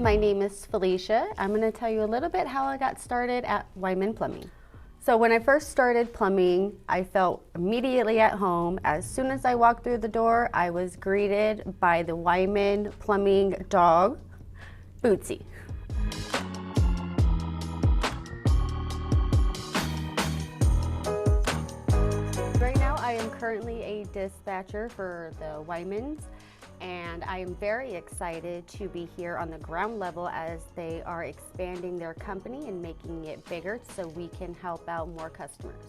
my name is Felicia. I'm going to tell you a little bit how I got started at Wyman Plumbing. So when I first started plumbing, I felt immediately at home. As soon as I walked through the door, I was greeted by the Wyman Plumbing dog, Bootsie. Right now I am currently a dispatcher for the Wymans, and I am very excited to be here on the ground level as they are expanding their company and making it bigger so we can help out more customers.